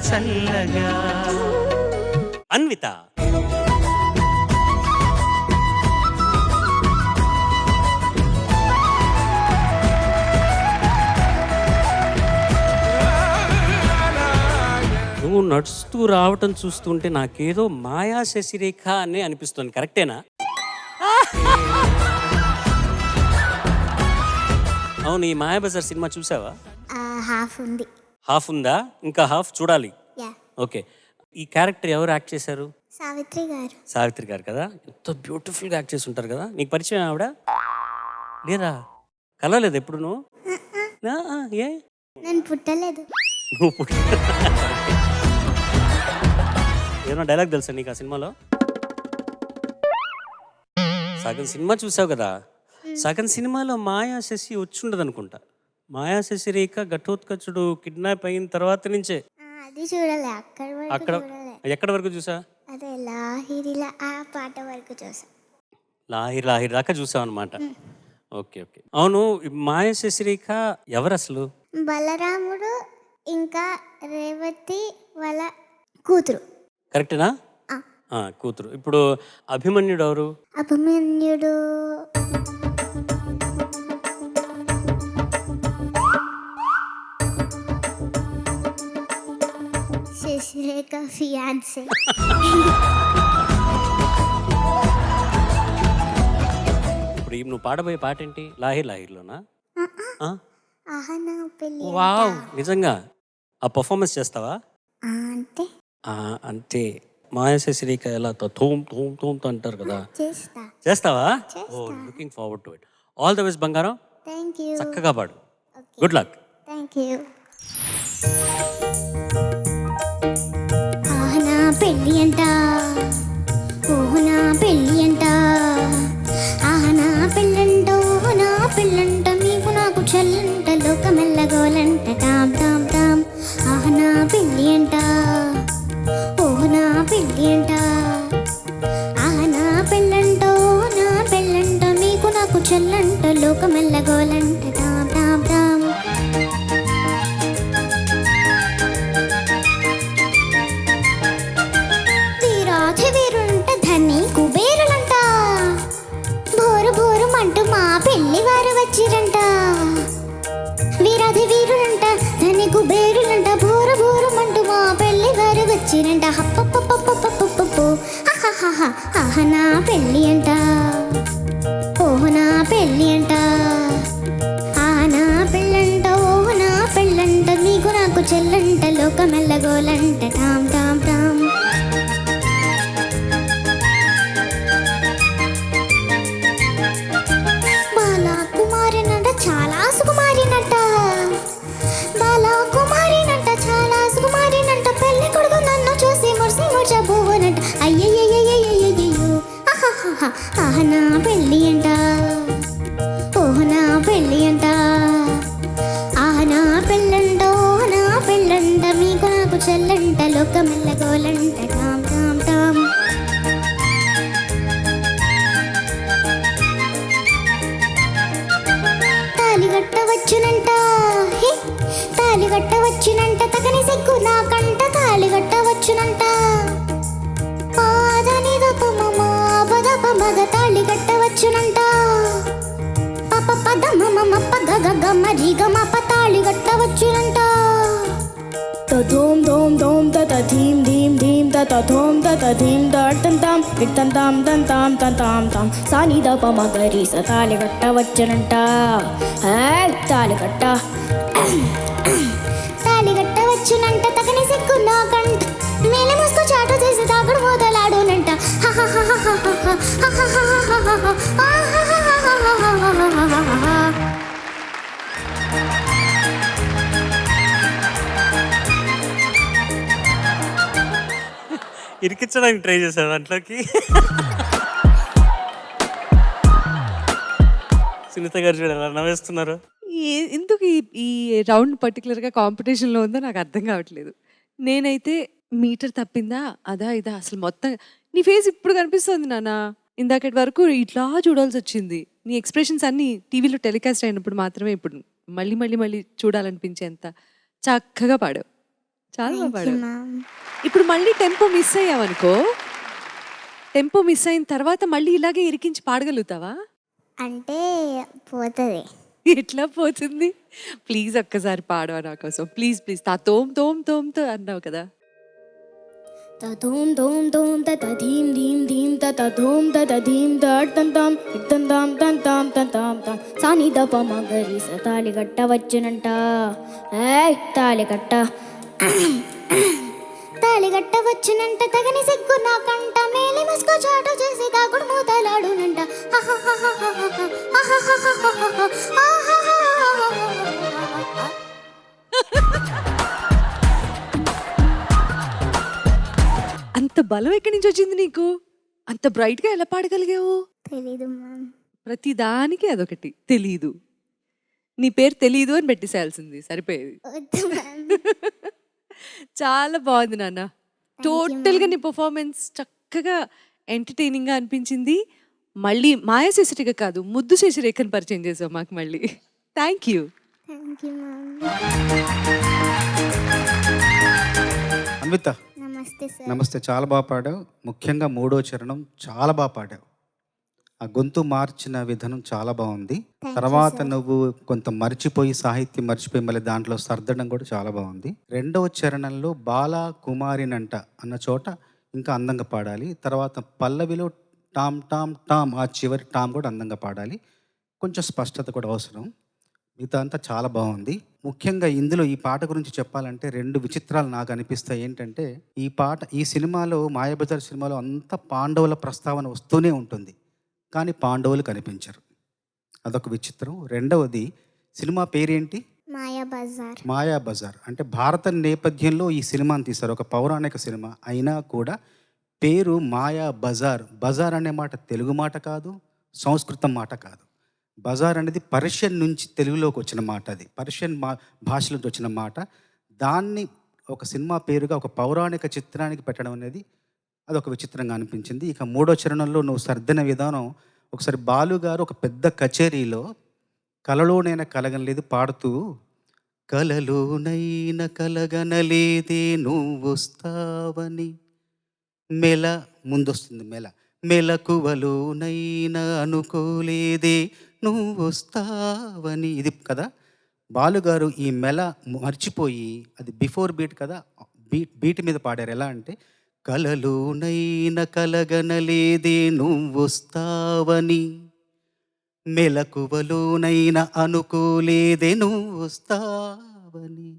చల్లగా. అన్విత నువ్వు నడుస్తూ రావటం చూస్తుంటే నాకేదో మాయా శశిరేఖ అని అనిపిస్తుంది. కరెక్టేనా? అవును, ఈ మాయాబజార్ సినిమా చూసావా? హాఫ్ ఉంది. హాఫ్ ఉందా? ఇంకా హాఫ్ చూడాలి. యా. ఓకే, ఈ క్యారెక్టర్ ఎవరు యాక్ట్ చేశారు? సావిత్రి గారు. సావిత్రి గారు కదా, ఎంతో బ్యూటిఫుల్గా యాక్ట్ చేసి ఉంటారు కదా. నీకు పరిచయం ఆవిడ లేదా? కలవలేదు ఎప్పుడు నువ్వు? ఏ నేను పుట్టలేదు. నువ్వు ఏమన్నా డైలాగ్ తెలుసా నీకు ఆ సినిమాలో? సగం సినిమా చూసావు కదా, సగం సినిమాలో మాయా శశి వచ్చుండదు అనుకుంటా. మాయా శశిరేఖ ఘటోత్కచుడు కిడ్నాప్ అయిన తర్వాత నుంచే. అది చూడలే, అక్కడ ఎక్కడి వరకు చూసా? అదే లాహిరిలా ఆ పాట వరకు చూసా. లాహిర్ లాహిర్ దాకా చూసావు అనమాట. Okay okay. అవును, మాయా శశిరేఖ ఎవరు అసలు? బలరాముడు ఇంకా రేవతి వాళ్ళ కూతురు. కరెక్టేనా? కూతురు. ఇప్పుడు అభిమన్యుడు ఎవరు? అభిమన్యుడు శశిరేఖ ఫియాన్సే. ఇప్పుడు నువ్వు పాడబోయే పాట ఏంటి? లాహిర్ లాహిర్లోనా? ఆహనా పెళ్ళి. వావ్, నిజంగా ఆ పర్ఫార్మెన్స్ చేస్తావా? అంటే అంతే. మాయా శశిరేఖ ఎలా థూమ్ థూమ్ థూమ్ అంటారు కదా, చేస్తా. చేస్తావా? Oh, looking forward to it. All the best బంగారం. Thank you. చక్కగా పాడు. Good luck. Thank you. ఆహనా పెళ్ళి అంట, ఓహనా పెళ్ళి అంట, ఆహనా పెళ్ళంట, ఓహనా పెళ్ళంట, మీకు నాకు చెల్లంట, లోకమెల్లగోలంట, తామ్ తామ్ తామ్. ఆహనా పెళ్ళి అంట, ఓహనా పెళ్ళి అంట, ఆహనా పెళ్ళంట, ఓహనా పెళ్ళంట, మీకు నాకు చెల్లంట, లోకమెల్లగోలంట, తామ్ తామ్ తామ్. వీరాధి వీరుంట, ధని కుబేరులంట, భోరు భోరు అంటూ మా పెళ్లి వారు వచ్చిరంట. వీరాధి వీరులంట, ధని కుబేరులంట, భోరు భోరు అంటూ మా పెళ్లి వారు వచ్చిరంట. హప్పప్పప్పప్పప్పప్పు ఆహనా పెళ్ళి అంట, ఓహనా పెళ్ళి అంట, ఆహనా పెళ్ళంట, ఓహనా పెళ్ళంట, నీకు నాకు చెల్లంట, లోకమెల్లగోలంట, టామ్ టామ్ టామ్. బాలకుమారినంట, చాలా సుకుమారినంట, బాలకుమారినంట, చాలా సుకుమారినంట, పెళ్లి కొడుకు నన్ను చూసి మురిసి మురిచబోవనంట. అయ్యయ్యయ్యయ్యయ్యయ్యో ఆహనా పెళ్ళి అంట, ఓహనా పెళ్ళి అంట, ఆహనా పెళ్ళంట, ఓహనా పెళ్ళంట, మీకు నాకు చెల్లంట, లోకమెల్లగోలంట, టామ్ టామ్ టామ్. తాలిగట్టవచ్చునంట, హే తాలిగట్టవచ్చునంట, తగని సిగ్గు నాకంట, తాలిగట్టవచ్చునంట, పాదని దప మమ పదప మగ, తాళిగట్టవచ్చునంట, పప పద మమ పగ గగ మరి గమ ప, తాళిగట్టవచ్చునంట. తోం దోం దోం తత ధీం ధీం ధీం తత ధోం తత ధీం దట్టం తాం ఇట్టం తాం తం తాం తం తాం తాం సాని దప మగరి స తాళిగట్ట వచ్చనంట. తాళిగట్ట తాళిగట్టవచ్చునంట, తగని సిగ్గు నాకంట, మేలే ముసుకు చాటు చేసి తాగుడు మొదలాడునంట. ఇరికించడానికి ట్రై చేశాను దాంట్లోకి. సునీత గారు చూడ ఎలా నవ్వేస్తున్నారు. ఎందుకు ఈ రౌండ్ పర్టికులర్గా కాంపిటీషన్లో ఉందో నాకు అర్థం కావట్లేదు. నేనైతే మీటర్ తప్పిందా అదా ఇదా అసలు మొత్తం నీ ఫేస్ ఇప్పుడు కనిపిస్తుంది నాన్న. ఇందాకటి వరకు ఇట్లా చూడాల్సి వచ్చింది. నీ ఎక్స్ప్రెషన్స్ అన్నీ టీవీలో టెలికాస్ట్ అయినప్పుడు మాత్రమే ఇప్పుడు మళ్ళీ మళ్ళీ మళ్ళీ చూడాలనిపించేంత చక్కగా పాడావు. చాలా బాగా థ్యాంక్ యూ పాడావు. మ్యామ్. ఇప్పుడు మళ్ళీ టెంపో మిస్ అయ్యావనుకో, టెంపో మిస్ అయిన తర్వాత మళ్ళీ ఇలాగే ఇరికించి పాడగలుగుతావా? అంటే పోతుంది. ఎట్లా పోతుంది? ప్లీజ్ ఒక్కసారి పాడవా నా కోసం, ప్లీజ్ ప్లీజ్. తా తోమ్ తోమ్ తోమ్తో అన్నావు కదా. తోం తోం తోం తత ధీం ధీం ధీం తత ధోం తత ధీం తం తం తం తం తం తం తం తం తం సాని దప మగరి తాళి కట్ట వచ్చునంట. ఏయ్ తాళి కట్ట తాళి గట్టవచ్చునంట తగని సిగ్గు నాకంట మేలి మస్కో చాటు చేసి దాగుడు మూతలాడునంట. అంత బలం ఎక్కడి నుంచి వచ్చింది నీకు? అంత బ్రైట్గా ఎలా పాడగలిగావు? తెలీదు మ్యామ్. ప్రతి దానికి అదొకటి తెలీదు. నీ పేరు తెలీదు అని పెట్టేసేయాల్సింది, సరిపోయేది. వద్దు మ్యామ్. చాలా బాగుంది నాన్న. టోటల్గా నీ పర్ఫార్మెన్స్ చక్కగా ఎంటర్టైనింగ్గా అనిపించింది. మళ్ళీ మాయా శశిరేఖ కాదు, ముద్దు శశిరేఖని పరిచయం చేసావు మాకు మళ్ళీ. Thank you. Thank you ma'am. Anvitha నమస్తే సార్. నమస్తే. చాలా బాగా పాడావు. ముఖ్యంగా 3వ చరణం చాలా బాగా పాడావు. ఆ గొంతు మార్చిన విధానం చాలా బాగుంది. you, తర్వాత sir. నువ్వు కొంత మర్చిపోయి సాహిత్యం మర్చిపోయి మళ్ళీ దాంట్లో సర్దడం కూడా చాలా బాగుంది. 2వ చరణంలో బాలా కుమారినంట అన్న చోట ఇంకా అందంగా పాడాలి. తర్వాత పల్లవిలో టామ్ టామ్ టామ్ ఆ చివరి టామ్ కూడా అందంగా పాడాలి. కొంచెం స్పష్టత కూడా అవసరం. మిగతా అంతా చాలా బాగుంది. ముఖ్యంగా ఇందులో ఈ పాట గురించి చెప్పాలంటే 2 విచిత్రాలు నాకు అనిపిస్తాయి. ఏంటంటే ఈ సినిమాలో మాయాబజార్ సినిమాలో అంతా పాండవుల ప్రస్తావన వస్తూనే ఉంటుంది, కానీ పాండవులు కనిపించరు. అదొక విచిత్రం. 2వది సినిమా పేరేంటి? మాయా బజార్. మాయా బజార్ అంటే భారత నేపథ్యంలో ఈ సినిమాని తీశారు. ఒక పౌరాణిక సినిమా అయినా కూడా పేరు మాయా బజార్. బజార్ అనే మాట తెలుగు మాట కాదు, సంస్కృతం మాట కాదు. బజార్ అనేది పర్షియన్ నుంచి తెలుగులోకి వచ్చిన మాట. అది పర్షియన్ భాష నుంచి వచ్చిన మాట. దాన్ని ఒక సినిమా పేరుగా ఒక పౌరాణిక చిత్రానికి పెట్టడం అనేది అదొక విచిత్రంగా అనిపించింది. ఇక 3వ చరణంలో నువ్వు సర్దిన విధానం, ఒకసారి బాలు గారు ఒక పెద్ద కచేరీలో కలలోనైనా కలగనలేదు పాడుతూ, కలలోనైనా కలగనలేదే నువ్వొస్తావని మెల ముందొస్తుంది మెల, మెలకువలోనైనా అనుకోలేదే నువ్వొస్తావని. ఇది కదా బాలుగారు ఈ మెల మర్చిపోయి, అది బిఫోర్ బీట్ కదా, బీట్ మీద పాడారు. ఎలా అంటే కలలోనైనా కలగనలేదే నువ్వొస్తావని మెలకువలోనైనా అనుకోలేదే నువ్వొస్తావని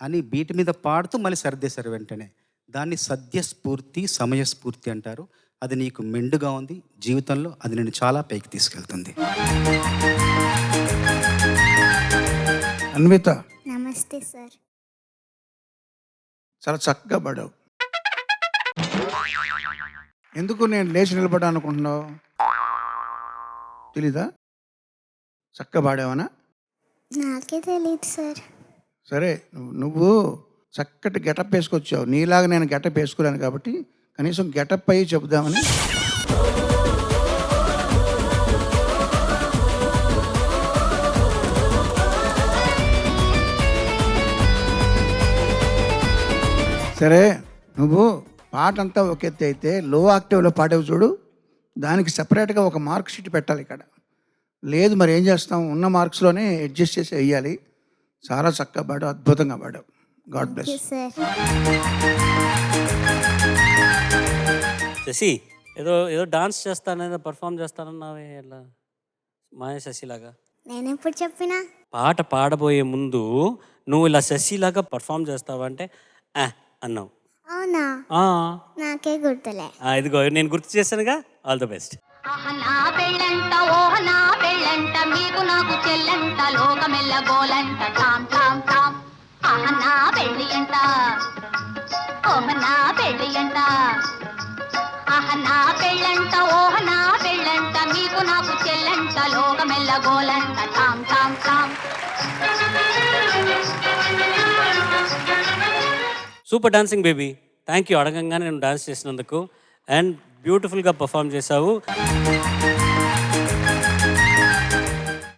అని బీట్ మీద పాడుతూ మళ్ళీ సర్దేశారు వెంటనే. దాన్ని సద్యస్ఫూర్తి సమయస్ఫూర్తి అంటారు. అది నీకు మెండుగా ఉంది. జీవితంలో అది నేను చాలా పైకి తీసుకెళ్తుంది. అన్విత నమస్తే సార్. చాలా చక్కగా పాడావు. ఎందుకు నేను లేచి నిలబడ్డా అనుకుంటున్నావు? తెలీదా? చక్కగా పాడావనా? నాకే తెలియదు సార్. సరే, నువ్వు చక్కటి గెటప్ వేసుకొచ్చావు. నీలాగా నేను గెటప్ వేసుకోలేను కాబట్టి కనీసం గెటప్ అయ్యి చెబుదామని. సరే, నువ్వు పాట అంతా ఒక ఎత్తు అయితే లో ఆక్టివ్లో పాడేవి చూడు, దానికి సపరేట్గా ఒక మార్క్ షీట్ పెట్టాలి ఇక్కడ. లేదు మరి ఏం చేస్తాం, ఉన్న మార్క్స్లోనే అడ్జస్ట్ చేసి వేయాలి. చాలా చక్కగా పాడావు, అద్భుతంగా పాడావు. God bless. సార్ శశి ఏదో ఏదో డాన్స్ చేస్తానో పర్ఫామ్ చేస్తానన్నావే, ఎలా మాయా శశిలాగా? నేను ఎప్పుడు చెప్పినా? పాట పాడబోయే ముందు నువ్వు ఇలా శశిలాగా పర్ఫామ్ చేస్తావంటే అన్నావు. అవునా? ఆ, నాకే గుర్తులే. ఇదిగో నేను గుర్తు చేశానుగా. All the best. నా పెళ్ళంట ఓహ నా పెళ్ళంట మీకు నాకు చెల్లంట లోకమెల్ల గోలంట టామ్ టామ్ టామ్. ఆహ నా పెళ్ళి అంట ఓహ నా పెళ్ళి అంట. ఆహ నా పెళ్ళంట ఓహ నా పెళ్ళంట మీకు నాకు చెల్లంట లోకమెల్ల గోలంట టామ్ టామ్ టామ్. Super dancing baby. Thank you. అడగంగానే నేను డాన్స్ చేసినందుకు. అండ్ బ్యూటిఫుల్గా పర్ఫామ్ చేసావు.